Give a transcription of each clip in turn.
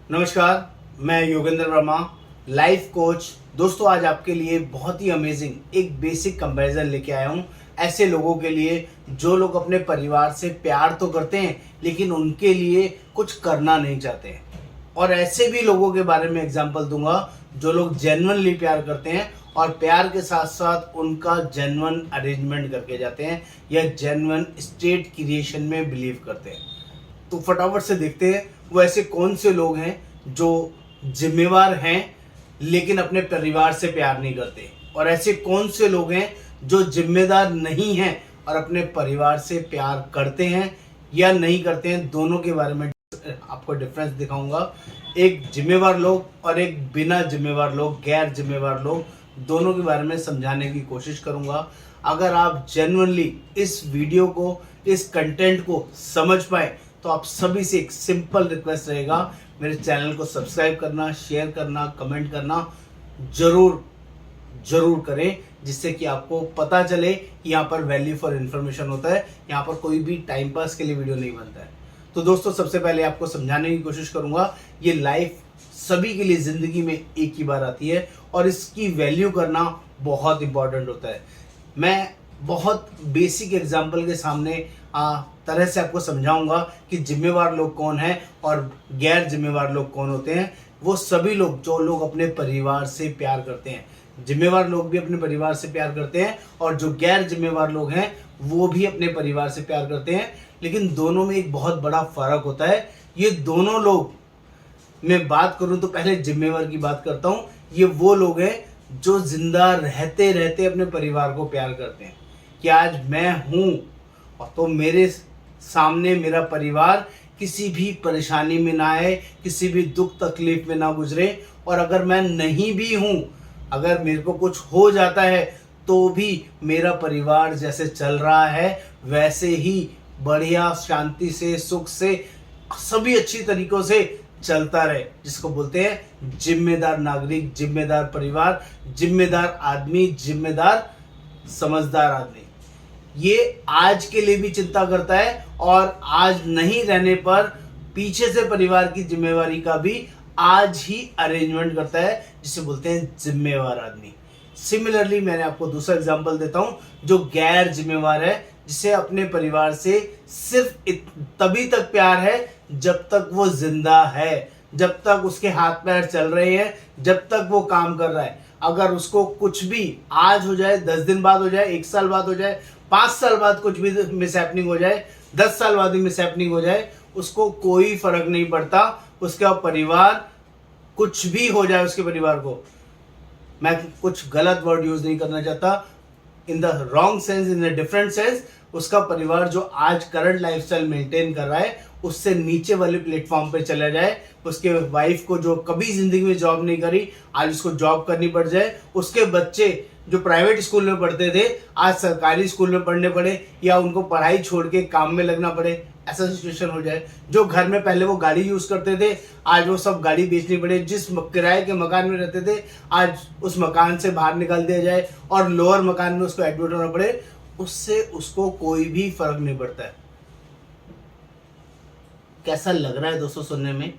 नमस्कार, मैं Yogendra Verma, life coach. दोस्तों, आज आपके लिए बहुत ही अमेजिंग एक बेसिक कंपैरिजन लेके आया हूँ ऐसे लोगों के लिए जो लोग अपने परिवार से प्यार तो करते हैं लेकिन उनके लिए कुछ करना नहीं चाहते हैं। और ऐसे भी लोगों के बारे में एग्जांपल दूंगा जो लोग जेन्युइनली प्यार करते हैं और प्यार के साथ साथ उनका जेन्युइन अरेंजमेंट करके जाते हैं या जेन्युइन स्टेट क्रिएशन में बिलीव करते हैं। तो फटाफट से देखते हैं वो ऐसे कौन से लोग हैं जो जिम्मेवार हैं लेकिन अपने परिवार से प्यार नहीं करते, और ऐसे कौन से लोग हैं जो जिम्मेदार नहीं हैं और अपने परिवार से प्यार करते हैं या नहीं करते हैं। दोनों के बारे में आपको डिफरेंस दिखाऊंगा। एक जिम्मेवार लोग और एक बिना जिम्मेवार लोग, गैर जिम्मेवार लोग, दोनों के बारे में समझाने की कोशिश करूंगा। अगर आप जेन्युइनली इस वीडियो को, इस कंटेंट को समझ पाए तो आप सभी से एक सिंपल रिक्वेस्ट रहेगा, मेरे चैनल को सब्सक्राइब करना, शेयर करना, कमेंट करना जरूर करें, जिससे कि आपको पता चले कि यहाँ पर वैल्यू फॉर इन्फॉर्मेशन होता है। यहाँ पर कोई भी टाइम पास के लिए वीडियो नहीं बनता है। तो दोस्तों, सबसे पहले आपको समझाने की कोशिश करूंगा, ये लाइफ सभी के लिए जिंदगी में एक ही बार आती है और इसकी वैल्यू करना बहुत इंपॉर्टेंट होता है। मैं बहुत बेसिक एग्जाम्पल के सामने तरह से आपको समझाऊंगा कि जिम्मेवार लोग कौन हैं और गैर जिम्मेवार लोग कौन होते हैं। वो सभी लोग जो लोग अपने परिवार से प्यार करते हैं, जिम्मेवार लोग भी अपने परिवार से प्यार करते हैं और जो गैर जिम्मेवार लोग हैं वो भी अपने परिवार से प्यार करते हैं। लेकिन दोनों में एक बहुत बड़ा फर्क होता है। ये दोनों लोग, मैं बात करूं तो पहले जिम्मेवार की बात करता हूं। ये वो लोग हैं जो जिंदा रहते रहते अपने परिवार को प्यार करते हैं कि आज मैं हूं और तो मेरे सामने मेरा परिवार किसी भी परेशानी में ना आए, किसी भी दुख तकलीफ में ना गुजरे। और अगर मैं नहीं भी हूं, अगर मेरे को कुछ हो जाता है तो भी मेरा परिवार जैसे चल रहा है वैसे ही बढ़िया, शांति से, सुख से, सभी अच्छी तरीकों से चलता रहे, जिसको बोलते हैं जिम्मेदार नागरिक, जिम्मेदार परिवार, जिम्मेदार आदमी, जिम्मेदार समझदार आदमी। ये आज के लिए भी चिंता करता है और आज नहीं रहने पर पीछे से परिवार की जिम्मेवारी का भी आज ही अरेंजमेंट करता है, जिसे बोलते हैं जिम्मेवार आदमी। सिमिलरली मैंने आपको दूसरा एग्जांपल देता हूं, जो गैर जिम्मेवार है, जिसे अपने परिवार से सिर्फ तभी तक प्यार है जब तक वो जिंदा है, जब तक उसके हाथ पैर चल रहे हैं, जब तक वो काम कर रहा है। अगर उसको कुछ भी आज हो जाए, 10 दिन बाद हो जाए, 1 साल बाद हो जाए, 5 साल बाद कुछ भी मिसहैपनिंग हो जाए, 10 साल बाद भी मिसहैपनिंग हो जाए, उसको कोई फर्क नहीं पड़ता। उसका परिवार, कुछ भी हो जाए उसके परिवार को, मैं कुछ गलत वर्ड यूज नहीं करना चाहता, in the wrong sense, in the different sense, उसका परिवार जो आज करंट लाइफस्टाइल मेंटेन कर रहा है उससे नीचे वाले प्लेटफॉर्म पे चला जाए, उसके वाइफ को जो कभी जिंदगी में जॉब नहीं करी आज उसको जॉब करनी पड़ जाए, उसके बच्चे जो प्राइवेट स्कूल में पढ़ते थे आज सरकारी स्कूल में पढ़ने पड़े या उनको पढ़ाई छोड़ के काम में लगना पड़े, ऐसा सिचुएशन हो जाए। जो घर में पहले वो गाड़ी यूज करते थे आज वो सब गाड़ी बेचनी पड़े, जिस किराए के मकान में रहते थे आज उस मकान से बाहर निकाल दिया जाए और लोअर मकान में उसको एडमिट होना पड़े, उससे उसको कोई भी फर्क नहीं पड़ता है। कैसा लग रहा है दोस्तों सुनने में?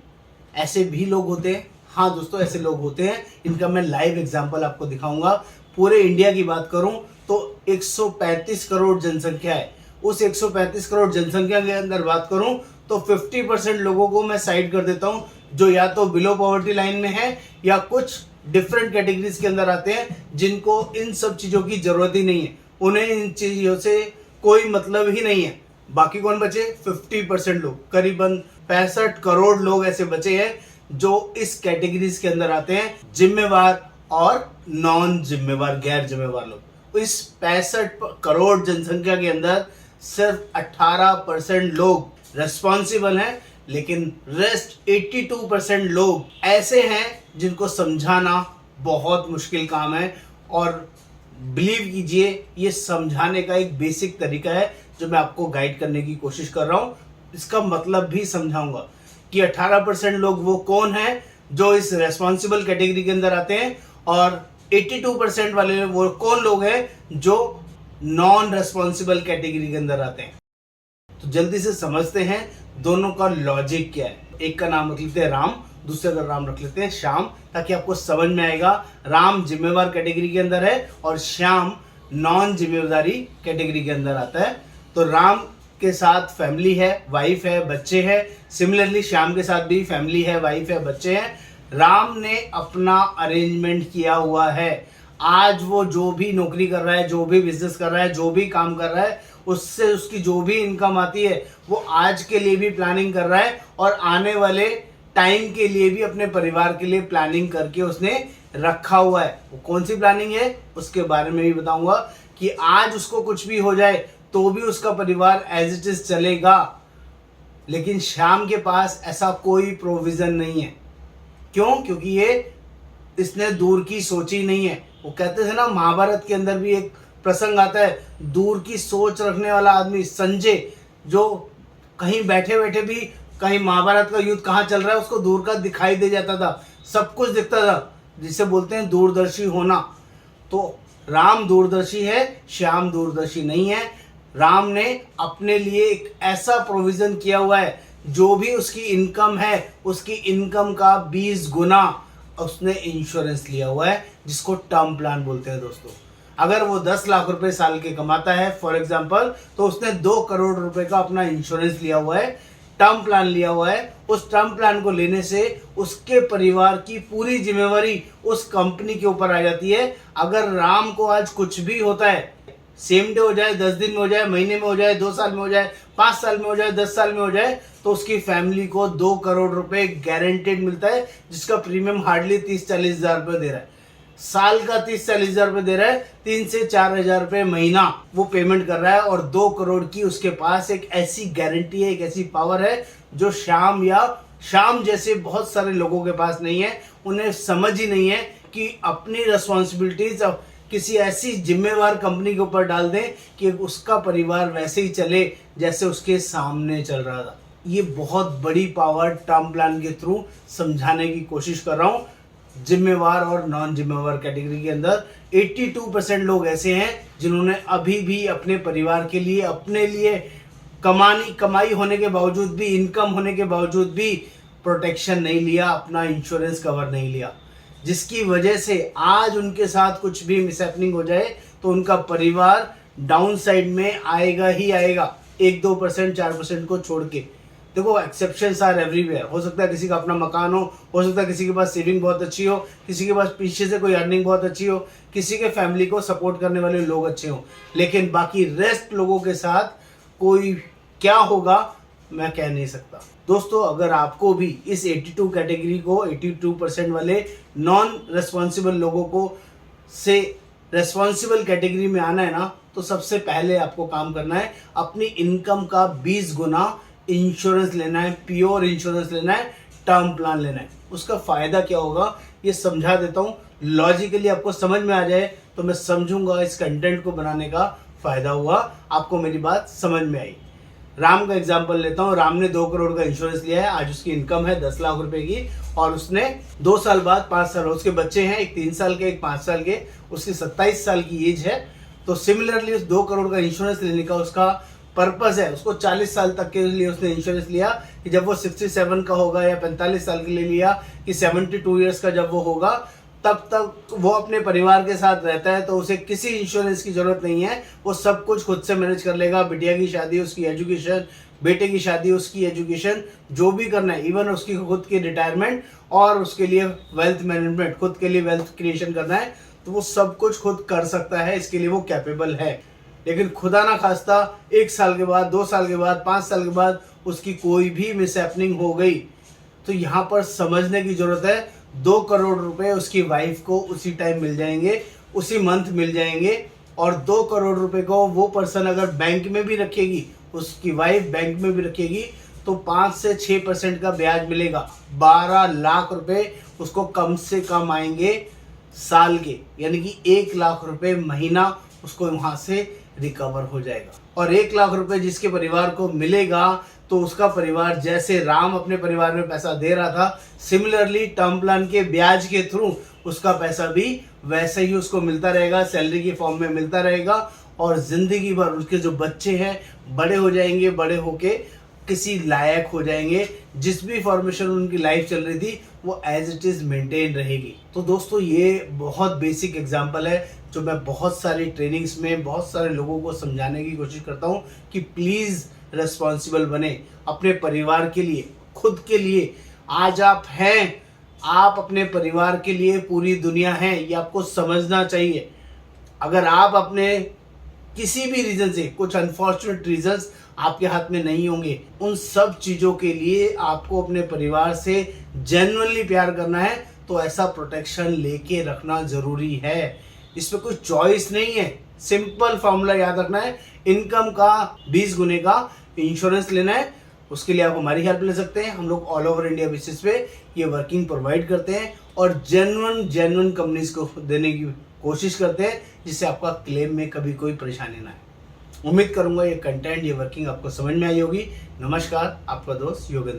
ऐसे भी लोग होते हैं। हाँ दोस्तों, ऐसे लोग होते हैं, इनका मैं लाइव एग्जांपल आपको दिखाऊंगा। पूरे इंडिया की बात करूं तो 135 करोड़ जनसंख्या है। उस 135 करोड़ जनसंख्या के अंदर बात करूं तो 50% लोगों को मैं साइड कर देता हूं जो या तो बिलो पॉवर्टी लाइन में है या कुछ डिफरेंट कैटेगरीज के अंदर आते हैं, जिनको इन सब चीजों की जरूरत ही नहीं है, उन्हें इन चीजों से कोई मतलब ही नहीं है। बाकी कौन बचे? 50% लोग, करीबन 65 करोड़ लोग ऐसे बचे हैं जो इस कैटेगरीज के अंदर आते हैं, जिम्मेवार और नॉन जिम्मेवार, गैर जिम्मेवार लोग। इस 65 करोड़ जनसंख्या के अंदर सिर्फ 18% लोग रेस्पॉन्सिबल हैं, लेकिन रेस्ट 82% लोग ऐसे हैं जिनको समझाना बहुत मुश्किल काम है। और बिलीव कीजिए, ये समझाने का एक बेसिक तरीका है जो मैं आपको गाइड करने की कोशिश कर रहा हूं। इसका मतलब भी समझाऊंगा कि 18% लोग वो कौन हैं जो इस रेस्पॉन्सिबल कैटेगरी के अंदर आते हैं और 82% वाले वो कौन लोग हैं जो नॉन रेस्पॉन्सिबल कैटेगरी के अंदर आते हैं। तो जल्दी से समझते हैं दोनों का लॉजिक क्या है। एक का नाम रख लेते हैं राम, दूसरे अगर राम रख लेते हैं श्याम, ताकि आपको समझ में आएगा। राम जिम्मेवार कैटेगरी के अंदर है और श्याम नॉन जिम्मेदारी कैटेगरी के अंदर आता है। तो राम के साथ फैमिली है, वाइफ है, बच्चे हैं। सिमिलरली श्याम के साथ भी फैमिली है, वाइफ है, बच्चे हैं। राम ने अपना अरेंजमेंट किया हुआ है। आज वो जो भी नौकरी कर रहा है, जो भी बिजनेस कर रहा है, जो भी काम कर रहा है, उससे उसकी जो भी इनकम आती है वो आज के लिए भी प्लानिंग कर रहा है और आने वाले टाइम के लिए भी अपने परिवार के लिए प्लानिंग करके उसने रखा हुआ है। वो कौन सी प्लानिंग है उसके बारे में भी बताऊंगा कि आज उसको कुछ भी हो जाए तो भी उसका परिवार एज इट इज चलेगा। लेकिन श्याम के पास ऐसा कोई प्रोविजन नहीं है। क्यों? क्योंकि ये इसने दूर की सोची नहीं है। वो कहते थे ना, महाभारत के अंदर भी एक प्रसंग आता है, दूर की सोच रखने वाला आदमी संजय, जो कहीं बैठे बैठे भी कहीं महाभारत का युद्ध कहाँ चल रहा है उसको दूर का दिखाई दे जाता था, सब कुछ दिखता था, जिसे बोलते हैं दूरदर्शी होना। तो राम दूरदर्शी है, श्याम दूरदर्शी नहीं है। राम ने अपने लिए एक ऐसा प्रोविजन किया हुआ है, जो भी उसकी इनकम है उसकी इनकम का 20 गुना उसने इंश्योरेंस लिया हुआ है, जिसको टर्म प्लान बोलते हैं दोस्तों। अगर वो 10 लाख रुपए साल के कमाता है फॉर एग्जांपल, तो उसने 2 करोड़ रुपए का अपना इंश्योरेंस लिया हुआ है, टर्म प्लान लिया हुआ है। उस टर्म प्लान को लेने से उसके परिवार की पूरी जिम्मेवारी उस कंपनी के ऊपर आ जाती है। अगर राम को आज कुछ भी होता है, सेम डे हो जाए, 10 दिन में हो जाए, महीने में हो जाए, 2 साल में हो जाए, 5 साल में हो जाए, 10 साल में हो जाए, तो उसकी फैमिली को 2 करोड़ रुपए गारंटेड मिलता है, जिसका प्रीमियम हार्डली 30-40 हजार रुपए दे रहा है। साल का 30-40 हजार रुपए दे रहा है, 3 से 4 हजार रुपए महीना वो पेमेंट कर रहा है। और 2 करोड़ की उसके पास एक ऐसी गारंटी है, एक ऐसी पावर है, जो श्याम जैसे बहुत सारे लोगों के पास नहीं है। उन्हें समझ ही नहीं है कि अपनी रिस्पॉन्सिबिलिटीज किसी ऐसी जिम्मेवार कंपनी के ऊपर डाल दें कि उसका परिवार वैसे ही चले जैसे उसके सामने चल रहा था। ये बहुत बड़ी पावर टर्म प्लान के थ्रू समझाने की कोशिश कर रहा हूं। जिम्मेवार और नॉन जिम्मेवार कैटेगरी के अंदर 82% लोग ऐसे हैं जिन्होंने अभी भी अपने परिवार के लिए, अपने लिए कमाई होने के बावजूद भी, इनकम होने के बावजूद भी प्रोटेक्शन नहीं लिया, अपना इंश्योरेंस कवर नहीं लिया, जिसकी वजह से आज उनके साथ कुछ भी मिसहैपनिंग हो जाए तो उनका परिवार डाउन साइड में आएगा ही आएगा, 1-2%, 4% को छोड़ के। देखो, एक्सेप्शंस आर एवरीवेयर। हो सकता है किसी का अपना मकान हो सकता है किसी के पास सेविंग बहुत अच्छी हो, किसी के पास पीछे से कोई अर्निंग बहुत अच्छी हो, किसी के फैमिली को सपोर्ट करने वाले लोग अच्छे हो, लेकिन बाकी रेस्ट लोगों के साथ कोई क्या होगा मैं कह नहीं सकता। दोस्तों, अगर आपको भी इस 82 कैटेगरी को, 82% वाले नॉन रेस्पॉन्सिबल लोगों को से रेस्पॉन्सिबल कैटेगरी में आना है ना, तो सबसे पहले आपको काम करना है, अपनी इनकम का 20 गुना इंश्योरेंस लेना है, प्योर इंश्योरेंस लेना है, टर्म प्लान लेना है। उसका फायदा क्या होगा ये समझा देता हूँ, लॉजिकली आपको समझ में आ जाए तो मैं समझूंगा इस कंटेंट को बनाने का फायदा हुआ, आपको मेरी बात समझ में आई। राम का एग्जांपल लेता हूँ। राम ने 2 करोड़ का इंश्योरेंस लिया है, आज उसकी इनकम है 10 लाख रुपए की, और उसने 2 साल बाद 5 साल, उसके बच्चे हैं, एक 3 साल के, एक 5 साल के, उसकी 27 साल की एज है। तो सिमिलरली उस 2 करोड़ का इंश्योरेंस लेने का उसका पर्पस है, उसको 40 साल तक के लिए उसने इंश्योरेंस लिया कि जब वो 67 का होगा या 45 साल के लिए लिया कि 72 ईयर्स का जब वो होगा, तब तक वो अपने परिवार के साथ रहता है, तो उसे किसी इंश्योरेंस की जरूरत नहीं है, वो सब कुछ खुद से मैनेज कर लेगा। बिटिया की शादी, उसकी एजुकेशन, बेटे की शादी, उसकी एजुकेशन, जो भी करना है, इवन उसकी खुद की रिटायरमेंट और उसके लिए वेल्थ मैनेजमेंट, खुद के लिए वेल्थ क्रिएशन करना है, तो वो सब कुछ खुद कर सकता है, इसके लिए वो कैपेबल है। लेकिन खुदा ना खास्ता 1 साल के बाद, 2 साल के बाद, 5 साल के बाद उसकी कोई भी मिसहैपनिंग हो गई, तो यहाँ पर समझने की जरूरत है, 2 करोड़ रुपए उसकी वाइफ को उसी टाइम मिल जाएंगे, उसी मंथ मिल जाएंगे। और 2 करोड़ रुपए को वो पर्सन अगर बैंक में भी रखेगी, उसकी वाइफ बैंक में भी रखेगी, तो 5 से 6% का ब्याज मिलेगा। 12 लाख रुपए उसको कम से कम आएंगे साल के, यानी कि 1 लाख रुपए महीना उसको वहां से रिकवर हो जाएगा। और 1 लाख रुपए जिसके परिवार को मिलेगा, तो उसका परिवार, जैसे राम अपने परिवार में पैसा दे रहा था, सिमिलरली टर्म प्लान के ब्याज के थ्रू उसका पैसा भी वैसे ही उसको मिलता रहेगा, सैलरी की फॉर्म में मिलता रहेगा। और जिंदगी भर उसके जो बच्चे हैं बड़े हो जाएंगे, बड़े होके किसी लायक हो जाएंगे, जिस भी फॉर्मेशन उनकी लाइफ चल रही थी वो एज इट इज मेंटेन रहेगी। तो दोस्तों ये बहुत बेसिक एग्जांपल है जो मैं बहुत सारी ट्रेनिंग्स में बहुत सारे लोगों को समझाने की कोशिश करता हूँ कि प्लीज रिस्पॉन्सिबल बने अपने परिवार के लिए, खुद के लिए। आज आप हैं, आप अपने परिवार के लिए पूरी दुनिया है, ये आपको समझना चाहिए। अगर आप अपने किसी भी रीजन से, कुछ अनफॉर्चुनेट रीजंस आपके हाथ में नहीं होंगे, उन सब चीजों के लिए आपको अपने परिवार से जेन्युइनली प्यार करना है तो ऐसा प्रोटेक्शन लेके रखना जरूरी है। इसमें कोई चॉइस नहीं है, सिंपल फॉर्मूला याद रखना है, इनकम का 20 गुने का इंश्योरेंस लेना है। उसके लिए आप हमारी हेल्प ले सकते हैं। हम लोग ऑल ओवर इंडिया बेसिस पे ये वर्किंग प्रोवाइड करते हैं और जेन्युइन कंपनीज को देने की कोशिश करते हैं जिससे आपका क्लेम में कभी कोई परेशानी ना आए। उम्मीद करूंगा ये कंटेंट, ये वर्किंग आपको समझ में आई होगी। नमस्कार, आपका दोस्त योगेंद्र।